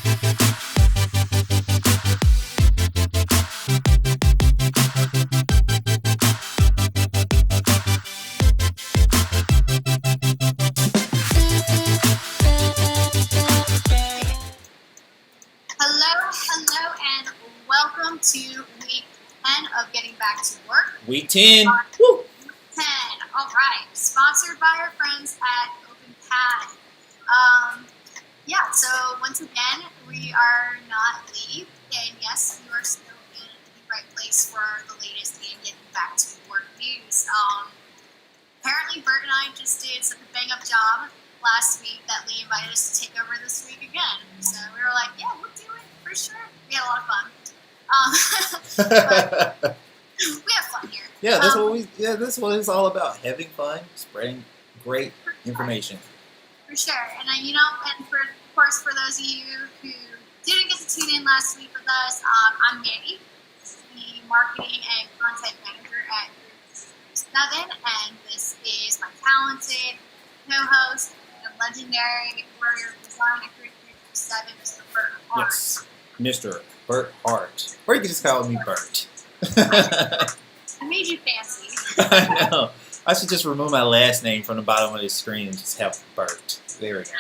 Hello, and welcome to week 10 of Getting Back to Work. Week 10. Woo! Week 10. All right. Sponsored by our friends at Openpath. So once again, we are not leave, and yes, you are still in the right place for the latest in Getting Back to Work news. Apparently, Bert and I just did such a bang-up job last week that Lee invited us to take over this week again. So we were like, yeah, we'll do it for sure. We had a lot of fun. But we have fun here. Yeah, that's what it's all about. Having fun, spreading great information. For sure. And and of course, for those of you who didn't get to tune in last week with us, I'm Mandy, the marketing and content manager at Group 7, and this is my talented co-host and legendary warrior design at Group 7, Mr. Bert Hart. Yes, Mr. Bert Hart. Or you can just call me Bert. I made you fancy. I know. I should just remove my last name from the bottom of the screen and just have Bert. There we go.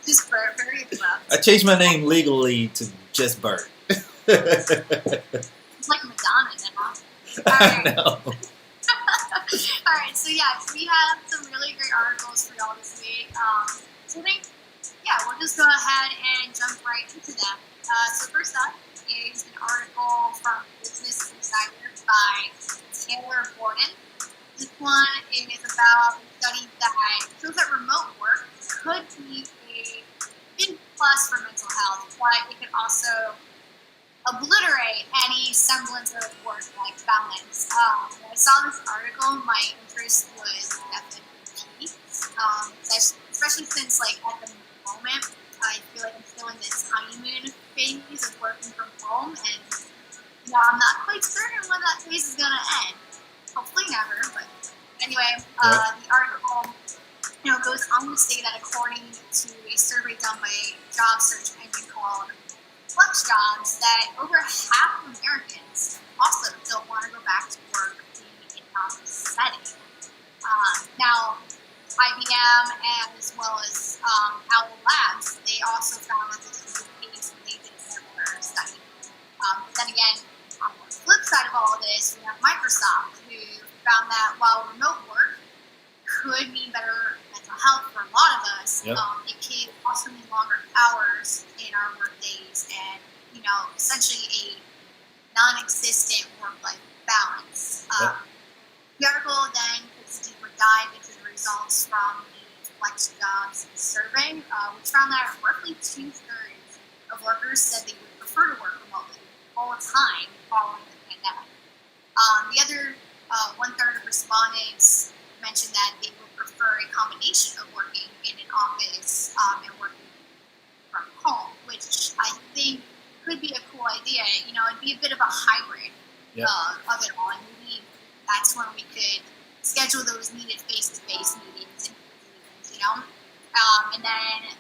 Just Bert, very well. I changed my name legally to just Bert. It's like Madonna now. I know. Alright, so yeah, we have some really great articles for y'all this week. So I think, we'll just go ahead and jump right into them. So first up is an article from Business Insider by Taylor Borden. This one is about a study that shows that remote work could be a big plus for mental health, but it could also obliterate any semblance of work-life balance. When I saw this article, my interest was definitely piqued, especially since, at the moment, I feel like I'm still in this honeymoon phase of working from home, and I'm not quite certain when that phase is going to end. Hopefully never, but anyway, the article goes on to say that according to a survey done by a job search engine called Flex Jobs, that over half of Americans also don't want to go back to work in an in-office setting. Now, IBM and as well as Owl Labs, they also found that this was the case when they did a similar study. But then again, on the flip side of all of this, we have Microsoft, who found that while remote work could mean better mental health for a lot of us, it can also mean longer hours in our work days and, essentially a non-existent work-life balance. The article then takes a deeper dive into the results from the Flex Jobs survey, which found that roughly 2/3 of workers said they would prefer to work remotely full time following the pandemic. The other 1/3 of respondents mentioned that they would prefer a combination of working in an office and working from home, which I think could be a cool idea. It'd be a bit of a hybrid of it all, and maybe that's when we could schedule those needed face-to-face meetings and and then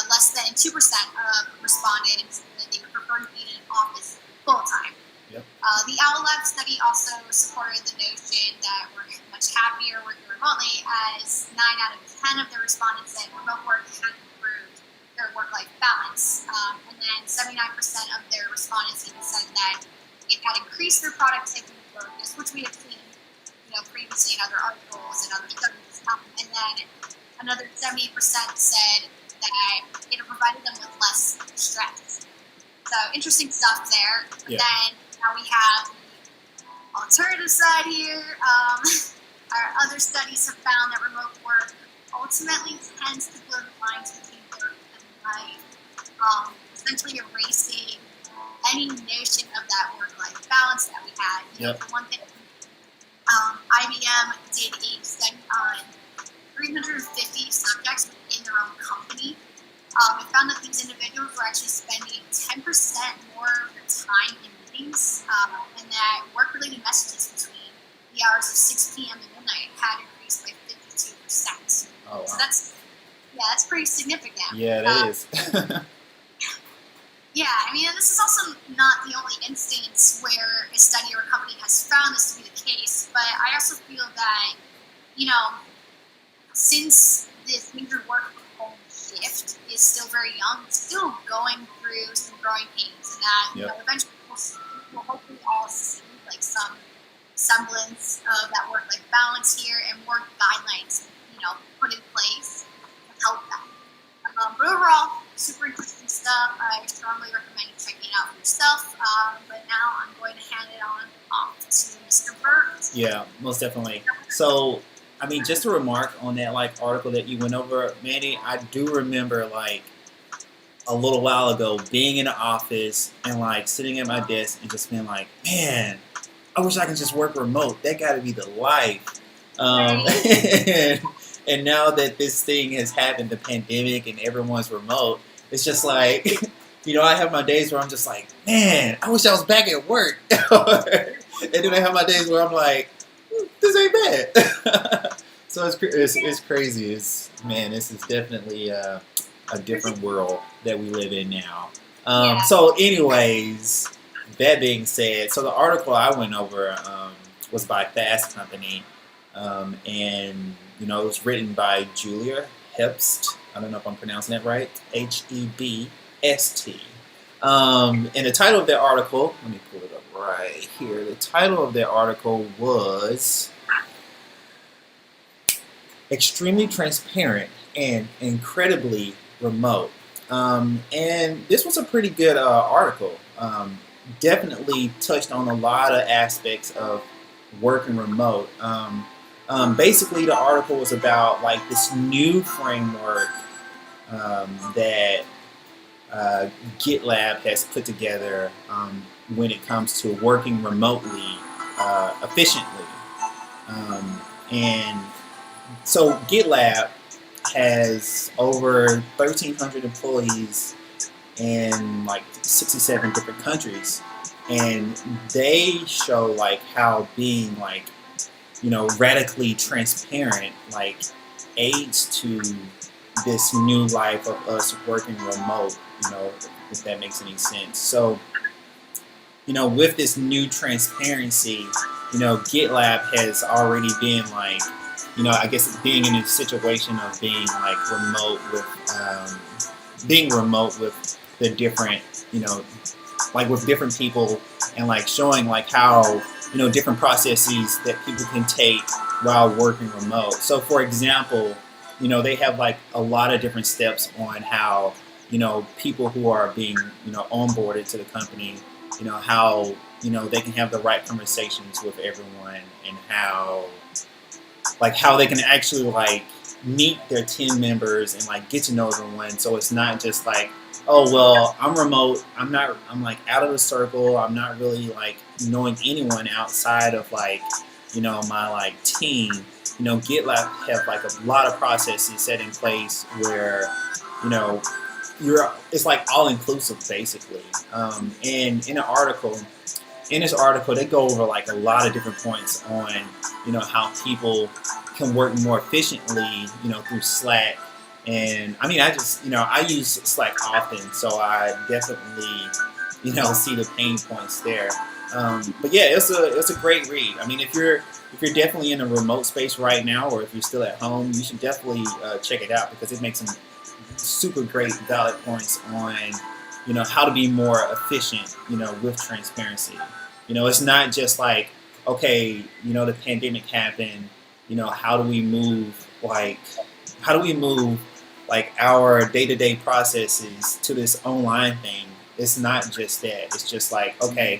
less than 2% of respondents that they would prefer to be in an office full-time. The Owl Lab study also supported the notion that we're much happier working remotely, as 9 out of 10 of the respondents said remote work had improved their work-life balance, and then 79% of their respondents even said that it had increased their productivity and focus, which we have seen, previously in other articles and other studies, and then another 70% said that it provided them with less stress. So interesting stuff there. Yeah. Then now we have the alternative side here. Our other studies have found that remote work ultimately tends to blur the lines between work and life, essentially erasing any notion of that work-life balance that we had. For one thing, IBM did a study on 350 subjects within their own company. It found that these individuals were actually spending 10% more of their time in meetings, and that work-related messages between the hours of 6 p.m. and midnight had increased by 52%. Oh, wow. So that's Yeah, that's pretty significant. Yeah, that is. Yeah, I mean, this is also not the only instance where a study or a company has found this to be the case, but I also feel that, you know, since this major work from home shift is still very young, it's still going through some growing pains, and that, you know, eventually we'll hopefully all see like some semblance of that work-life balance here and more guidelines, you know, put in place to help that. But overall, super interesting stuff. I strongly recommend you checking it out for yourself. But now I'm going to hand it on off to Mr. Burt. Yeah, most definitely. So, I mean, just a remark on that like article that you went over, Manny. I do remember like a little while ago being in the office and like sitting at my desk and just being like, man, I wish I could just work remote. That got to be the life. And now that this thing has happened, the pandemic, and everyone's remote, it's just like, you know, I have my days where I'm just like, man, I wish I was back at work. And then I have my days where I'm like, this ain't bad. So it's crazy. Man, this is definitely a different world that we live in now. So anyways, that being said, so the article I went over was by Fast Company. And, you know, it was written by Julia Hebst. I don't know if I'm pronouncing that right. Hebst. And the title of the article, let me pull it up right here. The title of the article was Extremely Transparent and Incredibly Remote. And this was a pretty good article. Definitely touched on a lot of aspects of working remote. Basically, the article was about like this new framework that GitLab has put together when it comes to working remotely efficiently. And so GitLab has over 1,300 employees in like 67 different countries, and they show like how being like, you know, radically transparent like aids to this new life of us working remote, you know, if that makes any sense. So, you know, with this new transparency, you know, GitLab has already been like, you know, I guess being in a situation of being like remote with the different, you know, like with different people, and like showing like how, you know, different processes that people can take while working remote. So for example, you know, they have like a lot of different steps on how, you know, people who are being, you know, onboarded to the company, you know, how, you know, they can have the right conversations with everyone, and how they can actually like meet their team members and like get to know everyone. So it's not just like, oh well, I'm remote, I'm like out of the circle, I'm not really like knowing anyone outside of like, you know, my like team. You know, GitLab have like a lot of processes set in place where, you know, it's like all inclusive basically. And in this article, they go over like a lot of different points on, you know, how people can work more efficiently, you know, through Slack. And I mean, I just, you know, I use Slack often, so I definitely, you know, see the pain points there. But yeah, it's a great read. I mean, if you're definitely in a remote space right now, or if you're still at home, you should definitely check it out, because it makes some super great valid points on, you know, how to be more efficient, you know, with transparency. You know, it's not just like, okay, you know, the pandemic happened, you know, how do we move like our day-to-day processes to this online thing. It's not just that. It's just like, okay,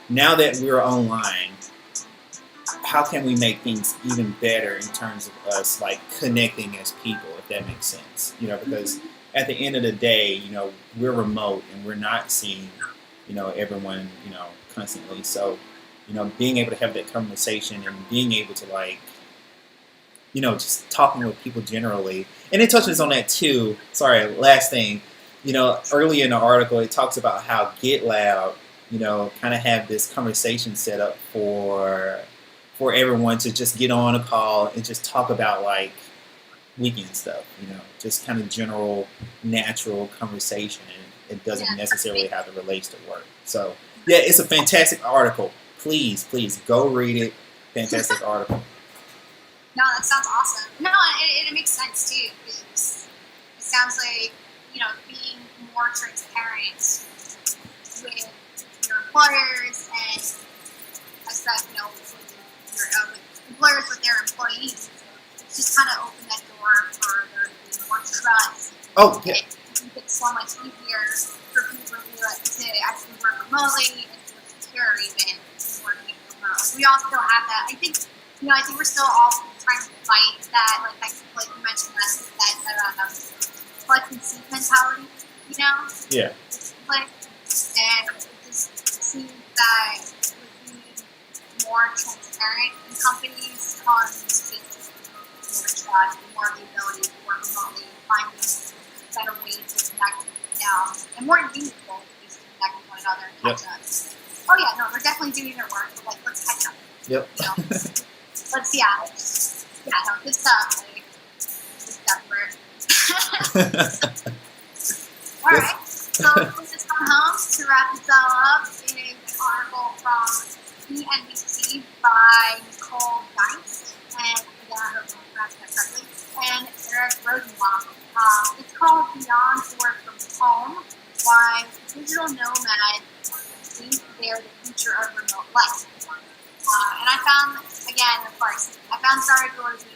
now that we're online, how can we make things even better in terms of us like connecting as people, if that makes sense? You know, because at the end of the day, you know, we're remote and we're not seeing, you know, everyone, you know, constantly. So, you know, being able to have that conversation and being able to like, you know, just talking with people generally. And it touches on that too. Sorry, last thing. You know, early in the article, it talks about how GitLab, you know, kind of have this conversation set up for everyone to just get on a call and just talk about like weekend stuff, just kind of general, natural conversation, and it doesn't necessarily have to relate to work. So, yeah, it's a fantastic article. Please go read it. Fantastic article. No, that sounds awesome. No, it makes sense too, because it sounds like, being more transparent with your employers and with your employers with their employees. It's just kind of opened that door for there to be more trust. Oh, yeah. It makes it so much easier for people to actually work remotely and feel secure even working remote. We all still have that. I think we're still all trying to fight that, like you mentioned last week, that flex and seat mentality, Yeah. And it just seems that with being more transparent in companies comes more trust, more the ability to work remotely, finding better ways to connect and more meaningful ways to connect with one another and catch up. Oh yeah, no, they're definitely doing their work, but let's catch up. Yep. Let's no, good stuff. Good stuff, Bert. All right, so just come home to wrap this all up is an article from CNBC by Nicole Geist, and again, I hope I'm pronouncing that correctly, and Eric Rosenbaum. It's called Beyond Work from Home: Why Digital Nomads Think They're the Future of Remote Life. And I found, again, of course, this article to be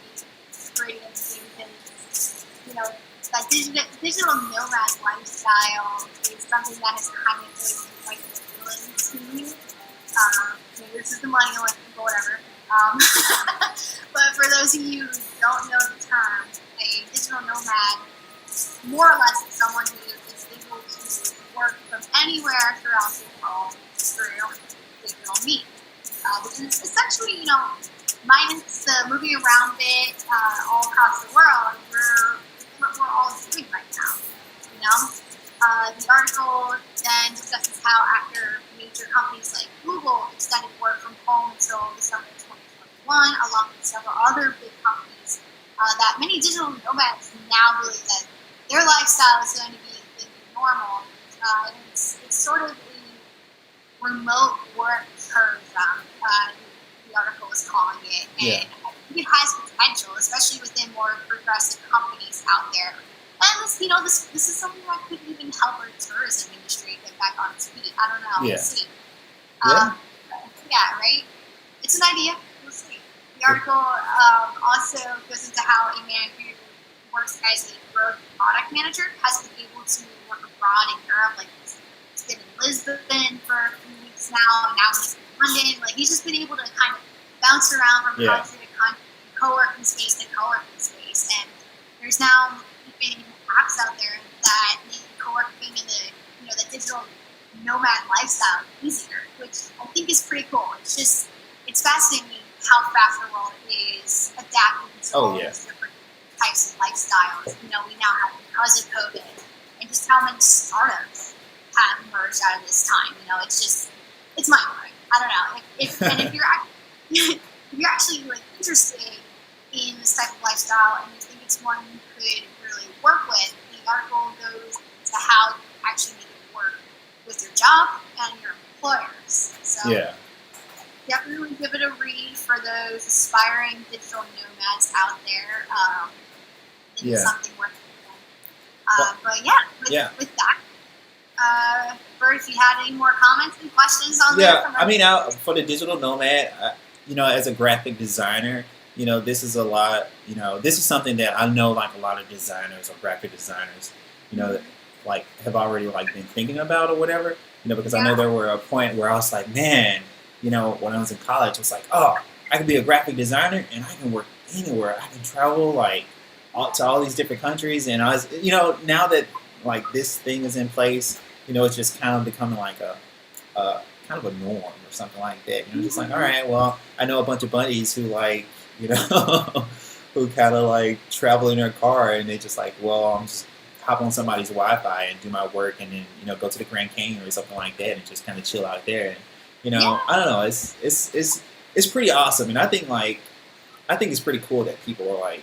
pretty interesting because, that digital nomad lifestyle is something that has kind of been appealing to me. This is the millennial people, whatever. But for those of you who don't know the term, a digital nomad, more or less, is someone who is able to work from anywhere throughout the world through digital means. Which is essentially, minus the moving around bit all across the world, we're all doing right now. The article then discusses how after major companies like Google extended work from home until December 2021, along with several other big companies, that many digital nomads now believe that their lifestyle is going to be the new normal. And it's sort of a remote work tourism, the article is calling it. And I think it has potential, especially within more progressive companies out there. And this is something that could even help our tourism industry get back on its feet. I don't know. We'll see. Right? It's an idea. We'll see. The article also goes into how a man who works as a growth product manager has been able to work abroad in Europe. Like, he's been in Lisbon for a few weeks now, and now he's in London. Like, he's just been able to kind of bounce around from country to country, co-working space to co-working space. And there's now even apps out there that make co-working and the digital nomad lifestyle easier, which I think is pretty cool. It's fascinating how fast the world is adapting to all these different types of lifestyles. We now have because of COVID, and just how many startups have emerged out of this time. It's mind blowing. I don't know. If you're actually interested in this type of lifestyle and you think it's one you could really work with, the article goes to how you actually make it work with your job and your employers. So definitely give it a read for those aspiring digital nomads out there. It's something worth doing. With that, Bert, if you had any more comments and questions on that? For the digital nomad, as a graphic designer, this is a lot, this is something that I know, like, a lot of designers or graphic designers, that, like, have already, like, been thinking about or whatever, because I know there were a point where I was like, man, when I was in college, it's like, oh, I can be a graphic designer and I can work anywhere. I can travel, like, to all these different countries. And I was, now that, like, this thing is in place, it's just kind of becoming like a kind of a norm or something like that. Just like, all right, well, I know a bunch of buddies who, like, who kind of, like, travel in their car and they just like, well, I'm just hop on somebody's Wi-Fi and do my work and then, go to the Grand Canyon or something like that and just kind of chill out there. And, I don't know, it's pretty awesome. And I think it's pretty cool that people are, like,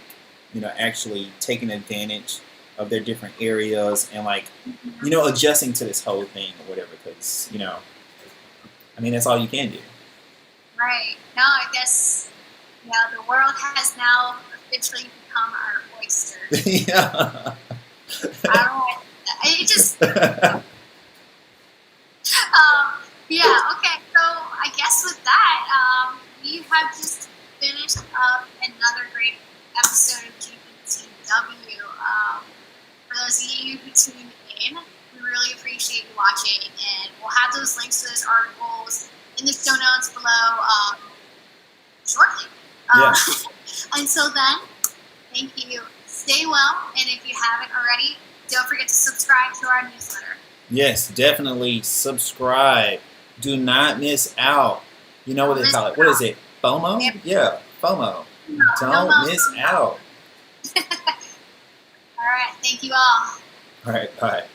actually taking advantage of their different areas and like, adjusting to this whole thing or whatever. Because I mean, that's all you can do. Right. No, I guess the world has now officially become our oyster. Yeah. I don't know. It just. Yeah. Okay. So I guess with that, we have just finished up another great episode of GPTW. For those of you who tuned in, we really appreciate you watching, and we'll have those links to those articles in the show notes below shortly. Yeah. Until then, thank you. Stay well, and if you haven't already, don't forget to subscribe to our newsletter. Yes, definitely subscribe. Do not miss out. You know what they call it? What is it? FOMO? Yeah, FOMO. Don't miss out. All right. Thank you all. All right, bye.